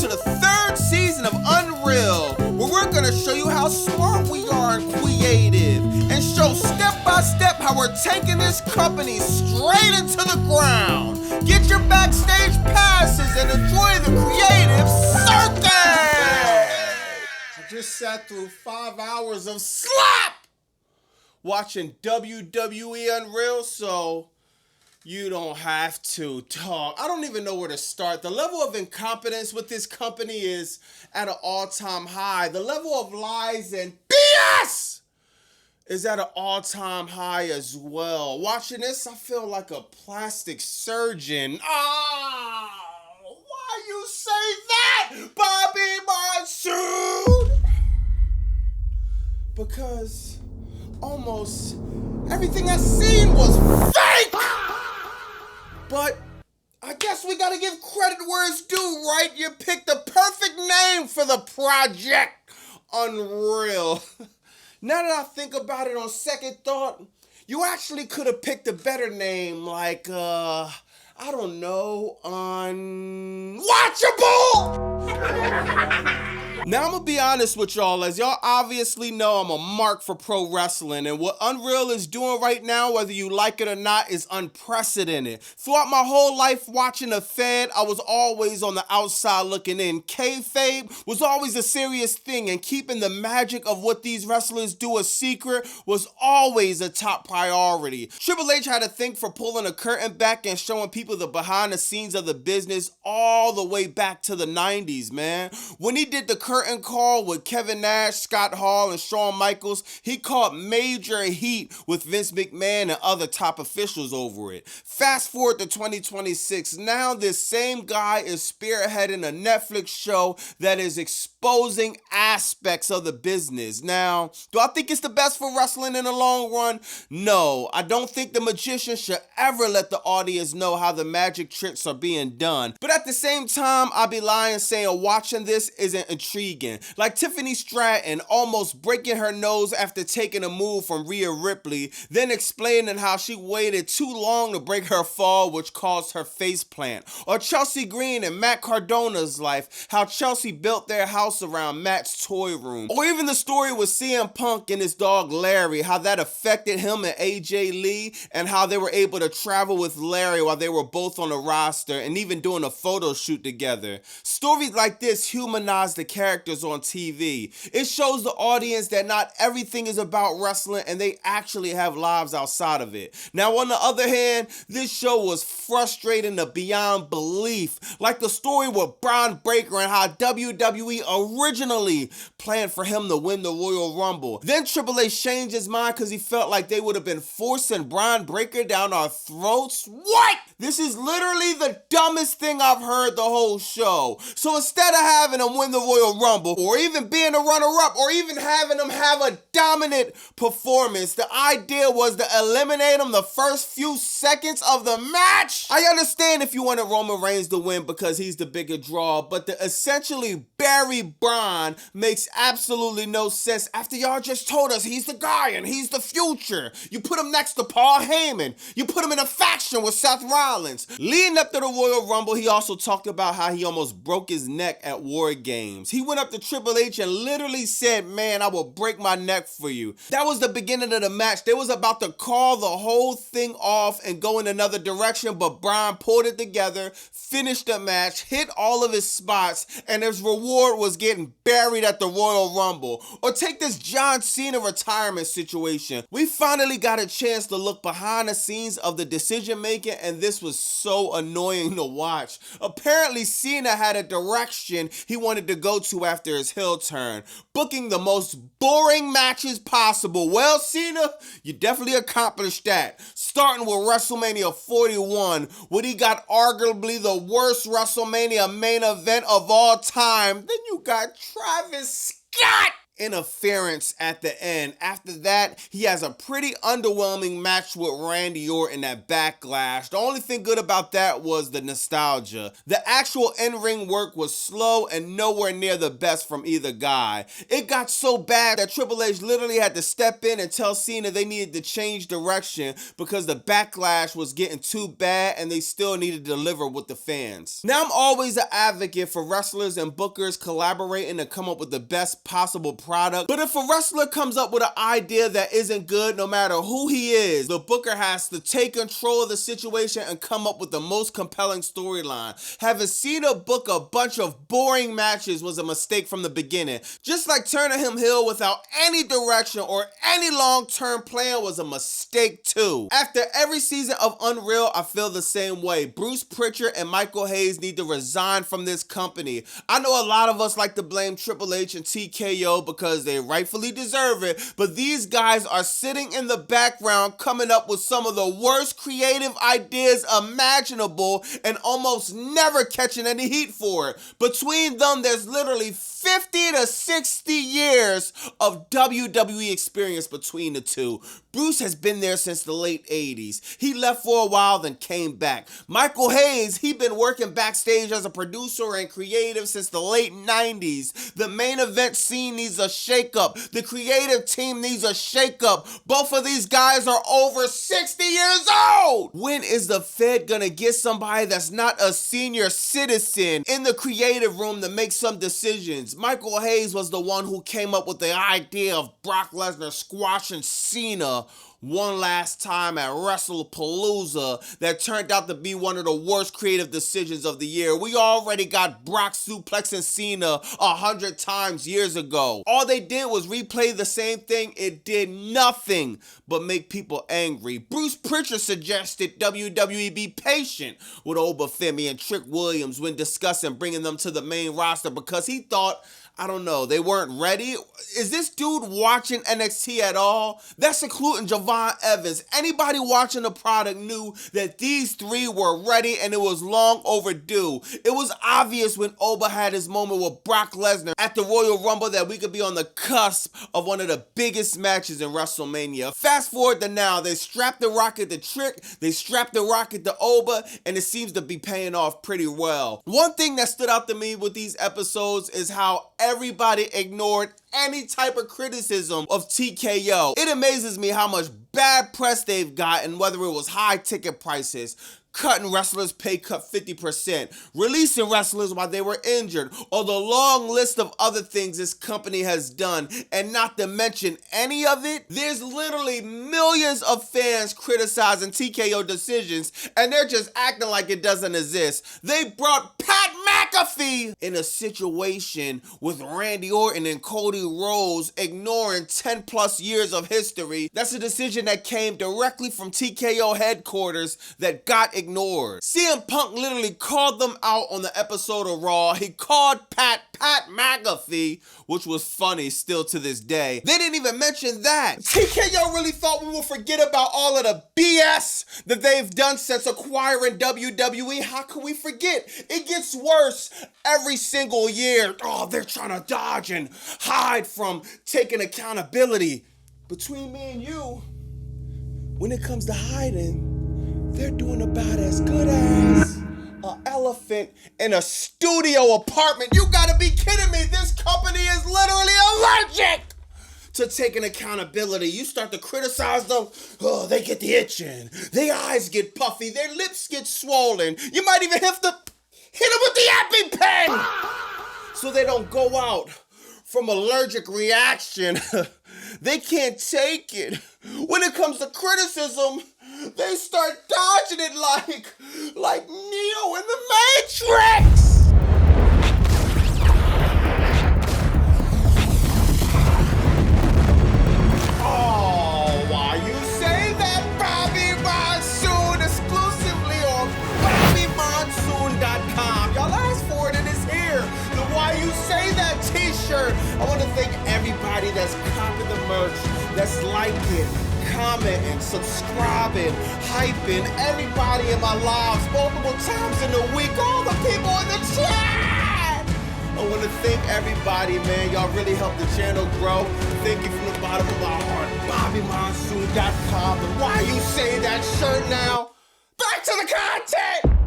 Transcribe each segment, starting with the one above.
to the third season of Unreal, where we're gonna show you how smart we are and creative, and show step by step how we're taking this company straight into the ground. Get your backstage passes and enjoy the creative circus! I just sat through 5 hours of slap watching WWE Unreal, so you don't have to talk. I don't even know where to start. The level of incompetence with this company is at an all-time high. The level of lies and BS is at an all-time high as well. Watching this, I feel like a plastic surgeon. Why you say that, Bobby Monsoon? Because almost everything I seen was fake! But I guess we gotta give credit where it's due, right? You picked the perfect name for the project, Unreal. Now that I think about it on second thought, you actually could have picked a better name, like, I don't know, Unwatchable! Now I'm gonna be honest with y'all, as y'all obviously know I'm a mark for pro wrestling, and what Unreal is doing right now, whether you like it or not, is unprecedented. Throughout my whole life watching the Fed, I was always on the outside looking in. Kayfabe was always a serious thing, and keeping the magic of what these wrestlers do a secret was always a top priority. Triple H had a thing for pulling a curtain back and showing people the behind the scenes of the business all the way back to the 90s, man. When he did the curtain call with Kevin Nash, Scott Hall, and Shawn Michaels, he caught major heat with Vince McMahon and other top officials over it. Fast forward to 2026, now this same guy is spearheading a Netflix show that is exposing aspects of the business. Now, do I think it's the best for wrestling in the long run? No, I don't think the magician should ever let the audience know how the magic tricks are being done. But at the same time, I'd be lying saying watching this isn't intriguing. Like Tiffany Stratton almost breaking her nose after taking a move from Rhea Ripley, then explaining how she waited too long to break her fall, which caused her face plant. Or Chelsea Green and Matt Cardona's life, how Chelsea built their house around Matt's toy room. Or even the story with CM Punk and his dog Larry, how that affected him and AJ Lee, and how they were able to travel with Larry while they were both on the roster and even doing a photo shoot together. Stories like this humanize the characters on TV. It shows the audience that not everything is about wrestling and they actually have lives outside of it. Now, on the other hand, this show was frustrating to beyond belief. Like the story with Braun Breaker and how WWE originally planned for him to win the Royal Rumble. Then Triple H changed his mind because he felt like they would have been forcing Braun Breaker down our throats. What? This is literally the dumbest thing I've heard the whole show. So instead of having him win the Royal Rumble, or even being a runner-up, or even having him have a dominant performance, the idea was to eliminate him the first few seconds of the match. I understand if you wanted Roman Reigns to win because he's the bigger draw, but to essentially bury Braun makes absolutely no sense after y'all just told us he's the guy and he's the future. You put him next to Paul Heyman. You put him in a faction with Seth Rollins. Leading up to the Royal Rumble, he also talked about how he almost broke his neck at War Games. He went up to Triple H and literally said, "Man, I will break my neck for you." That was the beginning of the match. They was about to call the whole thing off and go in another direction, but Braun pulled it together, finished the match, hit all of his spots, and his reward was getting buried at the Royal Rumble. Or take this John Cena retirement situation. We finally got a chance to look behind the scenes of the decision making, and this was so annoying to watch. Apparently Cena had a direction he wanted to go to after his heel turn, booking the most boring matches possible. Well, Cena, you definitely accomplished that. Starting with WrestleMania 41, when he got arguably the worst WrestleMania main event of all time. Then you got Travis Scott interference at the end. After that, he has a pretty underwhelming match with Randy Orton at Backlash. The only thing good about that was the nostalgia. The actual in-ring work was slow and nowhere near the best from either guy. It got so bad that Triple H literally had to step in and tell Cena they needed to change direction because the Backlash was getting too bad and they still needed to deliver with the fans. Now, I'm always an advocate for wrestlers and bookers collaborating to come up with the best possible product, but if a wrestler comes up with an idea that isn't good, no matter who he is, the booker has to take control of the situation and come up with the most compelling storyline. Having Cena book a bunch of boring matches was a mistake from the beginning. Just like turning him heel without any direction or any long-term plan was a mistake too. After every season of Unreal, I feel the same way. Bruce Pritchard and Michael Hayes need to resign from this company. I know a lot of us like to blame Triple H and TKO because they rightfully deserve it, but these guys are sitting in the background coming up with some of the worst creative ideas imaginable and almost never catching any heat for it. Between them, there's literally 50 to 60 years of WWE experience between the two. Bruce has been there since the late 80s. He left for a while, then came back. Michael Hayes, he's been working backstage as a producer and creative since the late 90s. The main event scene needs a shakeup. The creative team needs a shakeup. Both of these guys are over 60 years old. When is the Fed gonna get somebody that's not a senior citizen in the creative room to make some decisions? Michael Hayes was the one who came up with the idea of Brock Lesnar squashing Cena one last time at WrestlePalooza that turned out to be one of the worst creative decisions of the year. We already got Brock suplexing Cena 100 times years ago. All they did was replay the same thing. It did nothing but make people angry. Bruce Pritchard suggested WWE be patient with Obafemi and Trick Williams when discussing bringing them to the main roster because he thought, I don't know, they weren't ready. Is this dude watching NXT at all? That's including Javon Evans. Anybody watching the product knew that these three were ready and it was long overdue. It was obvious when Oba had his moment with Brock Lesnar at the Royal Rumble that we could be on the cusp of one of the biggest matches in WrestleMania. Fast forward to now, they strapped the Rocket to Trick, they strapped the Rocket to Oba, and it seems to be paying off pretty well. One thing that stood out to me with these episodes is how everybody ignored any type of criticism of TKO. It amazes me how much bad press they've gotten, whether it was high ticket prices, cutting wrestlers pay cut 50%, releasing wrestlers while they were injured, or the long list of other things this company has done, and not to mention any of it, there's literally millions of fans criticizing TKO decisions, and they're just acting like it doesn't exist. They brought Pat McAfee in a situation with Randy Orton and Cody Rhodes ignoring 10 plus years of history. That's a decision that came directly from TKO headquarters that got ignored. CM Punk literally called them out on the episode of Raw. He called Pat McAfee, which was funny still to this day. They didn't even mention that. TKO really thought we would forget about all of the BS that they've done since acquiring WWE. How could we forget? It gets worse every single year. Oh, they're trying to dodge and hide from taking accountability. Between me and you, when it comes to hiding, they're doing about as good as an elephant in a studio apartment. You gotta be kidding me. This company is literally allergic to taking accountability. You start to criticize them, oh, they get the itching. Their eyes get puffy. Their lips get swollen. You might even hit them with the EpiPen so they don't go out from allergic reaction. They can't take it. When it comes to criticism, they start dodging it like Neo in the Matrix. Oh, why you say that, Bobby Monsoon, exclusively on BobbyMonsoon.com. Y'all asked for it and it's here. The Why You Say That t-shirt. I want to thank everybody that's copping the merch, that's liking, commenting, subscribing, hyping, everybody in my lives multiple times in a week, all the people in the chat. I want to thank everybody, man. Y'all really helped the channel grow. Thank you from the bottom of my heart. BobbyMonsoon.com. And why you say that shirt now? Back to the content!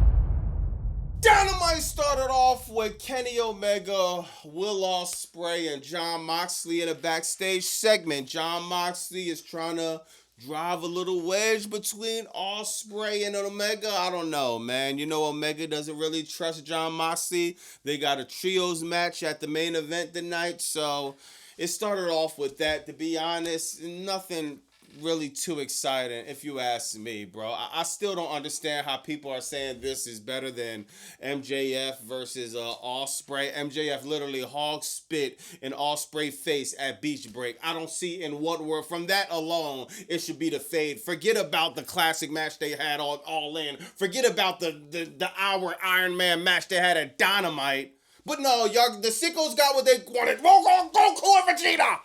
Dynamite started off with Kenny Omega, Will Ospreay, and Jon Moxley in a backstage segment. Jon Moxley is trying to drive a little wedge between Ospreay and Omega. I don't know, man. You know, Omega doesn't really trust Jon Moxley. They got a trios match at the main event tonight, so it started off with that. To be honest, nothing really too exciting, if you ask me, bro. I still don't understand how people are saying this is better than MJF versus Ospreay. MJF literally hog spit in Ospreay face at Beach Break. I don't see in what word. From that alone, it should be the fade. Forget about the classic match they had on All In. Forget about the hour Iron Man match they had at Dynamite. But no, y'all, the sickos got what they wanted. Goku and Vegeta!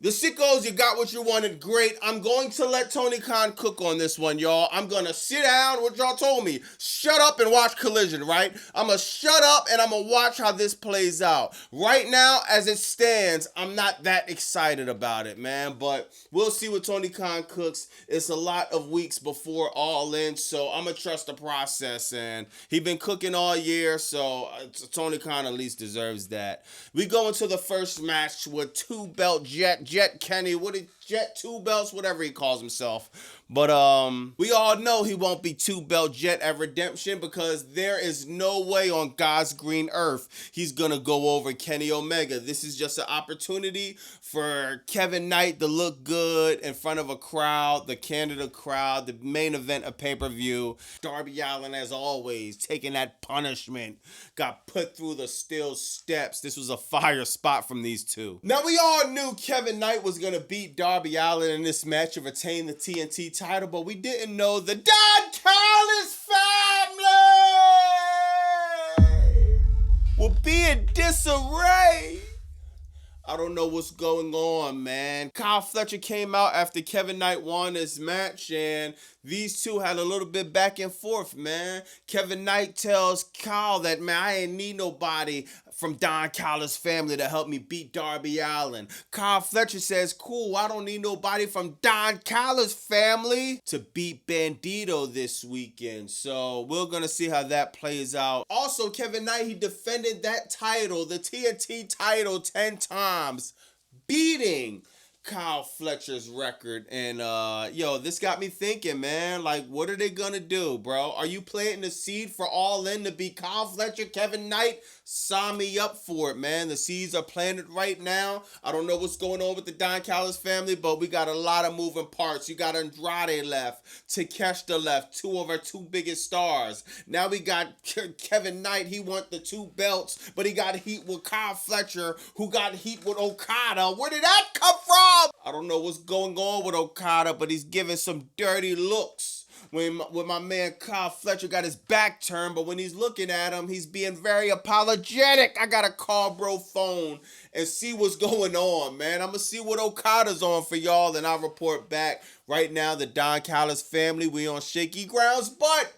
The sickos, you got what you wanted. Great. I'm going to let Tony Khan cook on this one, y'all. I'm going to sit down, what y'all told me. Shut up and watch Collision, right? I'm going to shut up and I'm going to watch how this plays out. Right now, as it stands, I'm not that excited about it, man. But we'll see what Tony Khan cooks. It's a lot of weeks before All In, so I'm going to trust the process. And he been cooking all year, so Tony Khan at least deserves that. We go into the first match with two-belt Jet Kenny, Jet 2 belts, whatever he calls himself. But we all know he won't be 2-belt Jet at Redemption because there is no way on God's green earth he's gonna go over Kenny Omega. This is just an opportunity for Kevin Knight to look good in front of a crowd, the Canada crowd, the main event of pay-per-view. Darby Allin, as always, taking that punishment, got put through the steel steps. This was a fire spot from these two. Now, we all knew Kevin Knight was gonna beat Darby Allin in this match and retain the TNT title, but we didn't know the Don Callis family will be in disarray. I don't know what's going on, man. Kyle Fletcher came out after Kevin Knight won his match, and these two had a little bit back and forth, man. Kevin Knight tells Kyle that, man, I ain't need nobody from Don Callis' family to help me beat Darby Allin. Kyle Fletcher says, cool, I don't need nobody from Don Callis' family to beat Bandito this weekend. So we're going to see how that plays out. Also, Kevin Knight, he defended that title, the TNT title, 10 times, beating Kyle Fletcher's record. And yo, this got me thinking, man, like, what are they gonna do, bro? Are you planting the seed for All In to be Kyle Fletcher, Kevin Knight? Sign me up for it, man. The seeds are planted right now. I don't know what's going on with the Don Callis family, but we got a lot of moving parts. You got Andrade left, Takeshita left, two of our two biggest stars. Now we got Kevin Knight. He won the 2 belts, but he got heat with Kyle Fletcher, who got heat with Okada. Where did that come from? I don't know what's going on with Okada, but he's giving some dirty looks when my man Kyle Fletcher got his back turned, but when he's looking at him, he's being very apologetic. I gotta call bro phone and see what's going on, man. I'm gonna see what Okada's on for y'all, and I'll report back. Right now, the Don Callis family, we on shaky grounds, but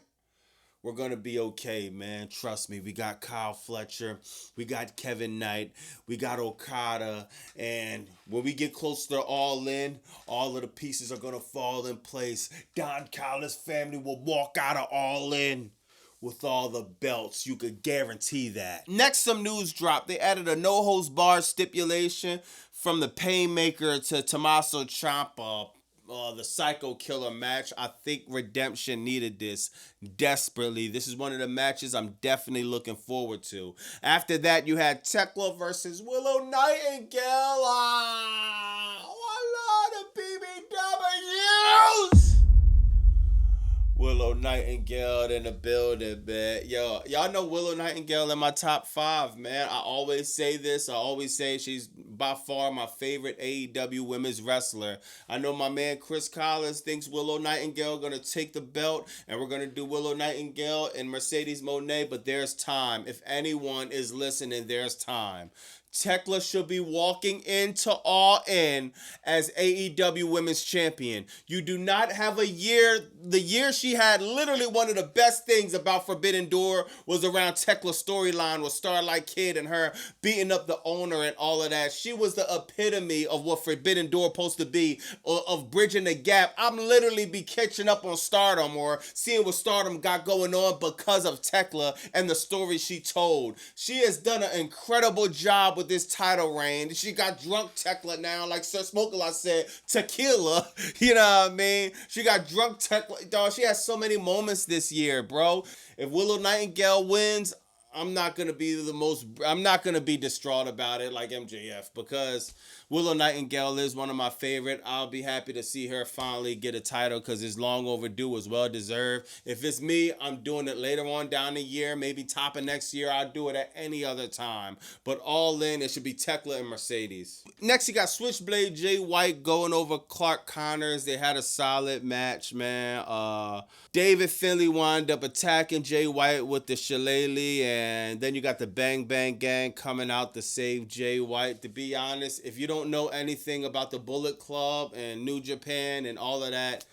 we're going to be okay, man. Trust me. We got Kyle Fletcher. We got Kevin Knight. We got Okada. And when we get close to All In, all of the pieces are going to fall in place. Don Callis' family will walk out of All In with all the belts. You could guarantee that. Next, some news dropped. They added a no-holds-barred stipulation from the Painmaker to Tommaso Ciampa. The Psycho Killer match. I think Redemption needed this desperately. This is one of the matches I'm definitely looking forward to. After that, you had Tekla versus Willow Nightingale. A lot of BBWs. Willow Nightingale in the building, man. Yo, y'all know Willow Nightingale in my top 5, man. I always say this. I always say she's by far my favorite AEW women's wrestler. I know my man Chris Collins thinks Willow Nightingale gonna take the belt, and we're gonna do Willow Nightingale and Mercedes Moné, but there's time. If anyone is listening, there's time. Tekla should be walking into All In as AEW Women's Champion. You do not have a year. The year she had, literally one of the best things about Forbidden Door was around Tekla's storyline with Starlight Kid and her beating up the owner and all of that. She was the epitome of what Forbidden Door supposed to be, of bridging the gap. I'm literally be catching up on Stardom or seeing what Stardom got going on because of Tekla and the story she told. She has done an incredible job with this title reign. She got drunk Tekla now, like Sir Smoker said, tequila. You know what I mean? She got drunk Tekla. Dog, she has so many moments this year, bro. If Willow Nightingale wins, I'm not gonna be distraught about it like MJF, because Willow Nightingale is one of my favorite. I'll be happy to see her finally get a title because it's long overdue, as well deserved. If it's me, I'm doing it later on down the year, maybe top of next year. I'll do it at any other time. But All In, it should be Tekla and Mercedes. Next, you got Switchblade Jay White going over Clark Connors. They had a solid match, man. David Finlay wound up attacking Jay White with the shillelagh, and then you got the Bang Bang Gang coming out to save Jay White. To be honest, if you don't know anything about the Bullet Club and New Japan and all of that,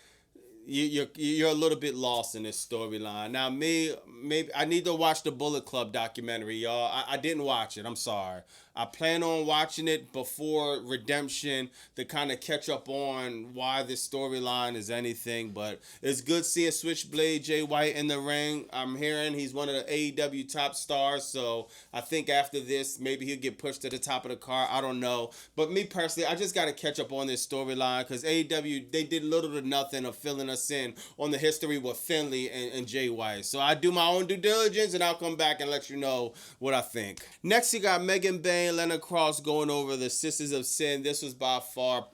you're a little bit lost in this storyline. Now, maybe I need to watch the Bullet Club documentary, y'all. I didn't watch it. I'm sorry. I plan on watching it before Redemption to kind of catch up on why this storyline is anything. But it's good seeing Switchblade Jay White in the ring. I'm hearing he's one of the AEW top stars. So I think after this, maybe he'll get pushed to the top of the card. I don't know. But me personally, I just got to catch up on this storyline because AEW, they did little to nothing of filling us in on the history with Finlay and Jay White. So I do my own due diligence and I'll come back and let you know what I think. Next, you got Megan Bayne, Leonard Cross going over the Sisters of Sin. This was by far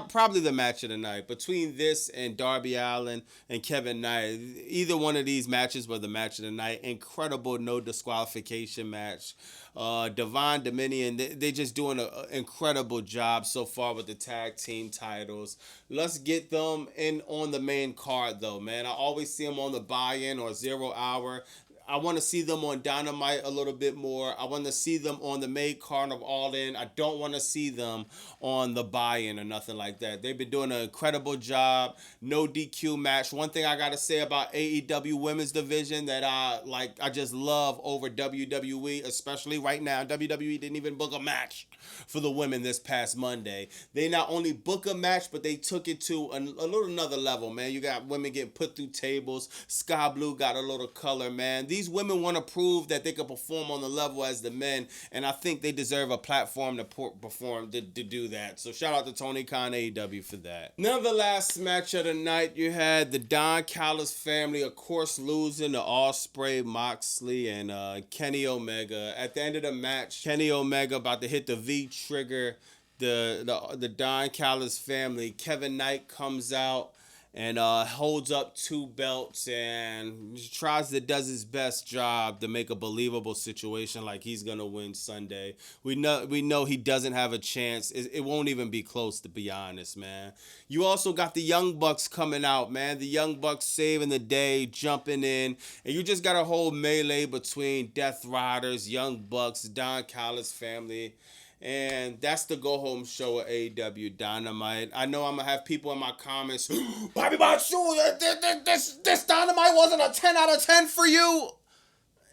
probably the match of the night. Between this and Darby Allin and Kevin Knight, either one of these matches were the match of the night. Incredible no disqualification match. Divine Dominion, they just doing an incredible job so far with the tag team titles. Let's get them in on the main card though, man. I always see them on the buy-in or 0 hour. I want to see them on Dynamite a little bit more. I want to see them on the main card of All In. I don't want to see them on the buy-in or nothing like that. They've been doing an incredible job. No DQ match. One thing I got to say about AEW women's division that I just love over WWE, especially right now. WWE didn't even book a match for the women this past Monday. They not only book a match, but they took it to a little another level, man. You got women getting put through tables. Sky Blue got a little color, man. These women want to prove that they can perform on the level as the men, and I think they deserve a platform to perform to do that. So shout out to Tony Khan, AEW, for that. Now the last match of the night, you had the Don Callis family, of course, losing to Ospreay, Moxley, and Kenny Omega. At the end of the match, Kenny Omega about to hit the V-trigger. The Don Callis family, Kevin Knight comes out and holds up 2 belts and does his best job to make a believable situation like he's gonna win Sunday. We know he doesn't have a chance. It won't even be close, to be honest, man. You also got the Young Bucks coming out, man. The Young Bucks saving the day, jumping in, and you just got a whole melee between Death Riders, Young Bucks, Don Callis family. And that's the go-home show of AEW Dynamite. I know I'm going to have people in my comments, Bobby Monsoon, this Dynamite wasn't a 10 out of 10 for you.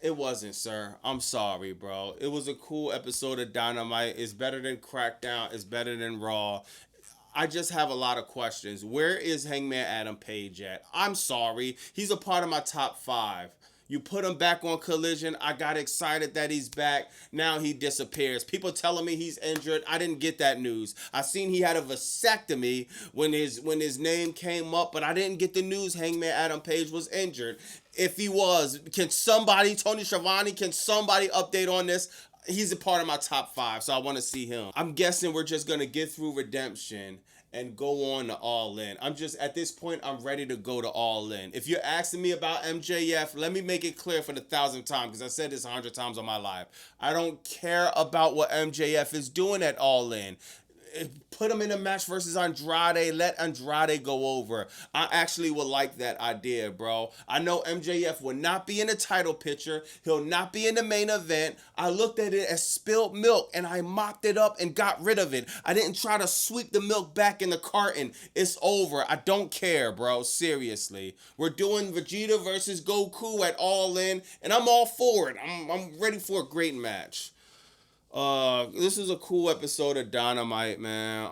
It wasn't, sir. I'm sorry, bro. It was a cool episode of Dynamite. It's better than Crackdown. It's better than Raw. I just have a lot of questions. Where is Hangman Adam Page at? I'm sorry. He's a part of my top 5. You put him back on Collision. I got excited that he's back. Now he disappears. People telling me he's injured. I didn't get that news. I seen he had a vasectomy when his name came up, but I didn't get the news Hangman Adam Page was injured. If he was, can somebody, Tony Schiavone, can somebody update on this? He's a part of my top 5, so I want to see him. I'm guessing we're just going to get through Redemption and go on to All In. At this point, I'm ready to go to All In. If you're asking me about MJF, let me make it clear for the 1,000th time, because I said this 100 times on my live. I don't care about what MJF is doing at All In. put him in a match versus Andrade. Let Andrade go over. I actually would like that idea, bro. I know MJF will not be in the title picture. He'll not be in the main event. I looked at it as spilled milk and I mopped it up and got rid of it. I didn't try to sweep the milk back in the carton. It's over. I don't care, bro. Seriously. We're doing Vegeta versus Goku at All In, and I'm all for it. I'm ready for a great match. This is a cool episode of Dynamite, man.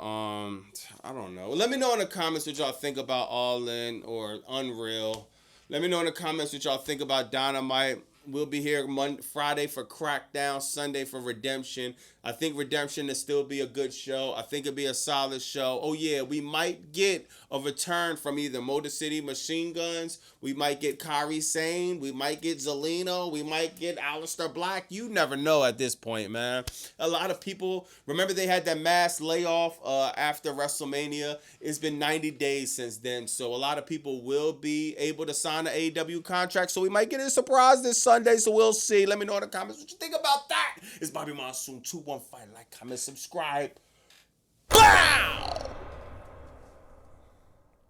I don't know. Let me know in the comments what y'all think about All In or Unreal. Let me know in the comments what y'all think about Dynamite. We'll be here Friday for Crackdown, Sunday for Redemption. I think Redemption will still be a good show. I think it'll be a solid show. Oh yeah, we might get a return from either Motor City Machine Guns. We might get Kairi Sane. We might get Zelina. We might get Aleister Black. You never know at this point, man. A lot of people, remember they had that mass layoff after WrestleMania. It's been 90 days since then. So a lot of people will be able to sign an AEW contract. So we might get a surprise this Sunday. So we'll see. Let me know in the comments what you think about that. It's Bobby Monsoon 215. Like, comment, subscribe. Bow!